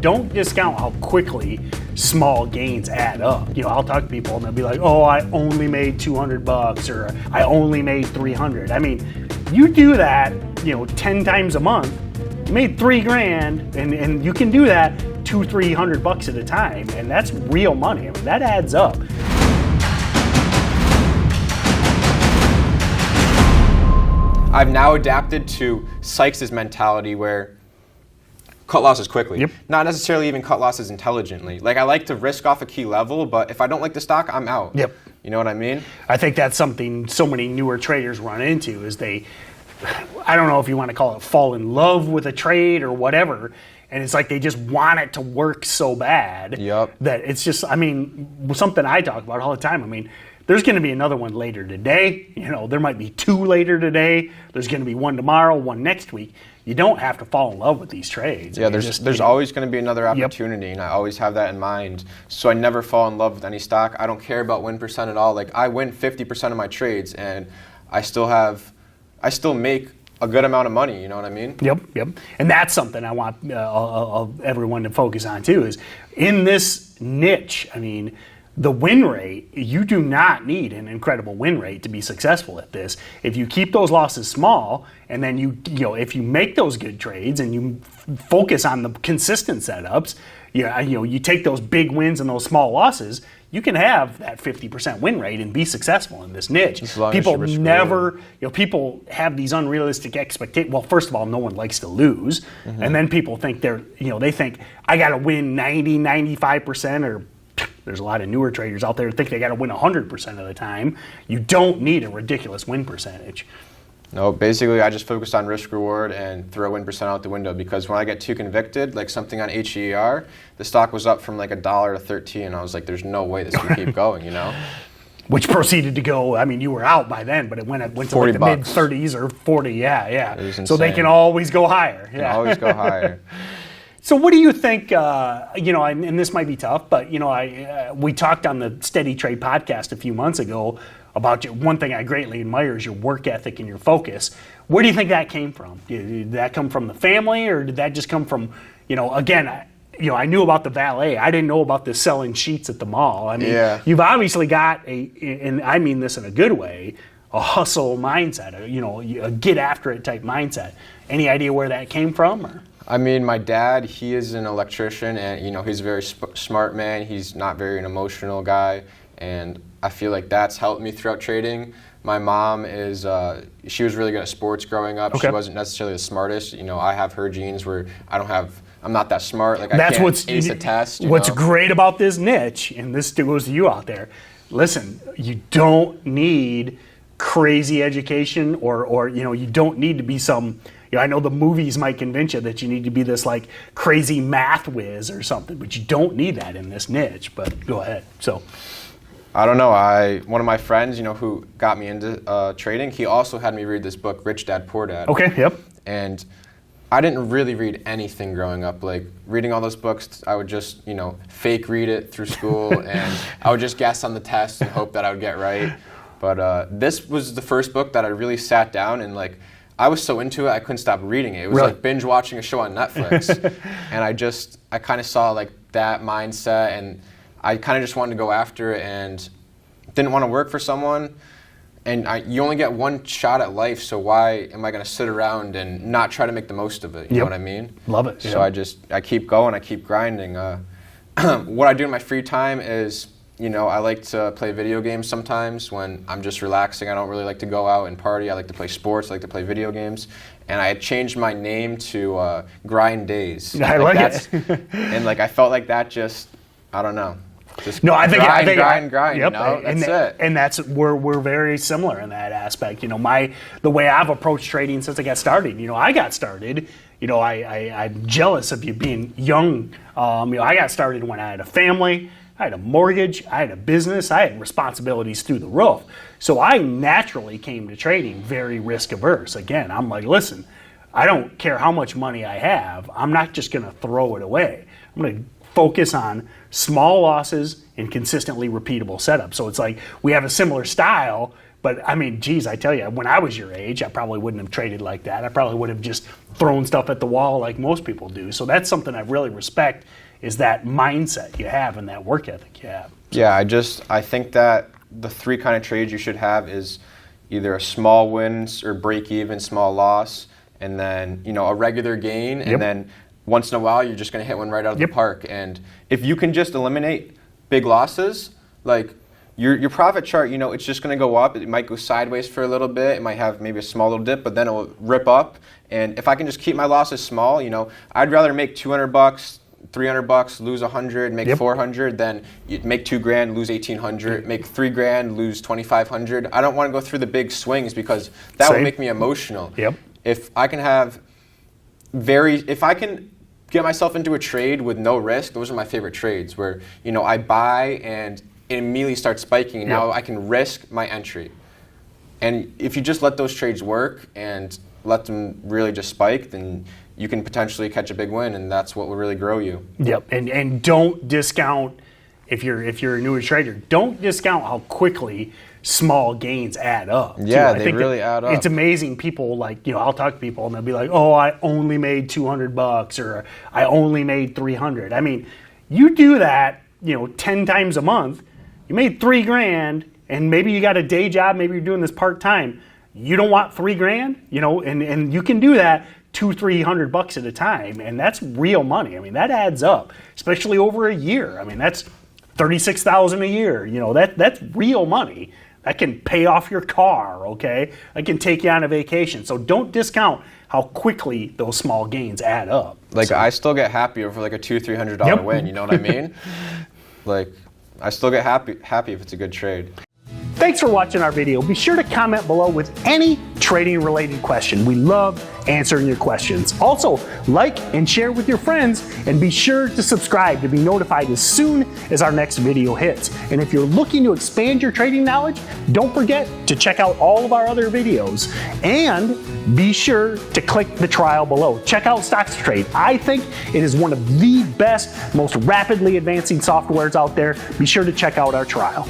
don't discount how quickly small gains add up. I'll talk to people and they'll be like, oh, I only made $200 or I only made 300. I mean, you do that, 10 times a month, you made $3,000, and you can do that $200-300 at a time, and that's real money. I mean, that adds up. I've now adapted to Sykes' mentality where cut losses quickly. Yep. Not necessarily even cut losses intelligently. Like, I like to risk off a key level, but if I don't like the stock, I'm out. Yep. You know what I mean? I think that's something so many newer traders run into is I don't know if you want to call it fall in love with a trade or whatever, and it's like they just want it to work so bad that it's just, something I talk about all the time. There's going to be another one later today. There might be 2 later today. There's going to be 1 tomorrow, 1 next week. You don't have to fall in love with these trades. Yeah, there's always going to be another opportunity, and I always have that in mind. So I never fall in love with any stock. I don't care about win percent at all. Like, I win 50% of my trades, and I still make a good amount of money. You know what I mean? Yep. And that's something I want everyone to focus on too. Is in this niche. The win rate, you do not need an incredible win rate to be successful at this. If you keep those losses small, and then if you make those good trades and you focus on the consistent setups, you take those big wins and those small losses, you can have that 50% win rate and be successful in this niche. People people have these unrealistic expectations. Well, first of all, no one likes to lose. Mm-hmm. And then people think they think I got to win 90, 95%, or there's a lot of newer traders out there who think they got to win 100% of the time. You don't need a ridiculous win percentage. No, basically I just focused on risk reward and throw win percent out the window, because when I get too convicted, like something on HER, the stock was up from like $1 to 13, and I was like, there's no way this can keep going, Which proceeded to go, you were out by then, but it went to like the mid-30s or 40, yeah. So they can always go higher. Can always go higher. So what do you think, and this might be tough, but, we talked on the Steady Trade podcast a few months ago about one thing I greatly admire is your work ethic and your focus. Where do you think that came from? Did that come from the family, or did that just come from, again, I knew about the valet. I didn't know about the selling sheets at the mall. You've obviously got and I mean this in a good way, a hustle mindset, a get after it type mindset. Any idea where that came from? Or? My dad, he is an electrician, and he's a very smart man. He's not very an emotional guy, and I feel like that's helped me throughout trading. My mom is, she was really good at sports growing up. Okay. She wasn't necessarily the smartest. I have her genes where I'm not that smart. Like, I can't ace a test. What's great about this niche, and this goes to you out there, listen, you don't need crazy education or you don't need to be some, I know the movies might convince you that you need to be this like crazy math whiz or something, but you don't need that in this niche. But go ahead. So, I don't know. One of my friends, who got me into trading, he also had me read this book, Rich Dad, Poor Dad. Okay, yep. And I didn't really read anything growing up. Like, reading all those books, I would just, fake read it through school, and I would just guess on the test and hope that I would get right. But this was the first book that I really sat down and, I was so into it, I couldn't stop reading it. It was like binge watching a show on Netflix. And I kind of saw that mindset, and I kind of just wanted to go after it and didn't want to work for someone. And you only get one shot at life, so why am I going to sit around and not try to make the most of it? You know what I mean? Love it. So I keep going, I keep grinding. What I do in my free time is, I like to play video games sometimes when I'm just relaxing. I don't really like to go out and party. I like to play sports. I like to play video games. And I had changed my name to Grind Days. I like it. And I felt like that just, I don't know. Just no, I think grind. Yep, that's it. And that's we're very similar in that aspect. The way I've approached trading since I got started. I got started. I'm jealous of you being young. I got started when I had a family. I had a mortgage, I had a business, I had responsibilities through the roof. So I naturally came to trading very risk averse. Again, I'm like, listen, I don't care how much money I have, I'm not just going to throw it away. I'm going to focus on small losses and consistently repeatable setups. So it's like we have a similar style, But I mean, geez, I tell you, when I was your age, I probably wouldn't have traded like that. I probably would have just thrown stuff at the wall like most people do. So that's something I really respect, is that mindset you have and that work ethic you have. Yeah, I think that the three kind of trades you should have is either a small wins or break even, small loss, and then, you know, a regular gain, and then once in a while you're just going to hit one right out of the park. And if you can just eliminate big losses, like your profit chart, you know, it's just going to go up. It might go sideways for a little bit. It might have maybe a small little dip, but then it will rip up. And if I can just keep my losses small, you know, I'd rather make $200, $300, lose 100, make 400, than you'd make $2,000, lose 1,800, make $3,000, lose 2,500. I don't want to go through the big swings because that would make me emotional. If I can get myself into a trade with no risk, those are my favorite trades, where, you know, I buy and it immediately starts spiking, and now I can risk my entry. And if you just let those trades work and let them really just spike, then you can potentially catch a big win, and that's what will really grow you. And don't discount, if you're a newer trader, don't discount how quickly small gains add up. Yeah, they really add up. It's amazing. People, like, you know, I'll talk to people and they'll be like, oh, I only made $200 or I only made 300. I mean, you do that, you know, 10 times a month, you made $3,000, and maybe you got a day job, maybe you're doing this part-time. You don't want $3,000, you know, and you can do that $200-300 at a time, and that's real money. I mean, that adds up, especially over a year. I mean, that's $36,000 a year. You know, that's real money. That can pay off your car, okay? That can take you on a vacation. So don't discount how quickly those small gains add up. Like, I still get happy over like a $200-300 win, you know what I mean? Like, I still get happy if it's a good trade. Thanks for watching our video. Be sure to comment below with any trading related question. We love answering your questions. Also, like and share with your friends, and be sure to subscribe to be notified as soon as our next video hits. And if you're looking to expand your trading knowledge, don't forget to check out all of our other videos, and be sure to click the trial below. Check out StocksToTrade. I think it is one of the best, most rapidly advancing softwares out there. Be sure to check out our trial.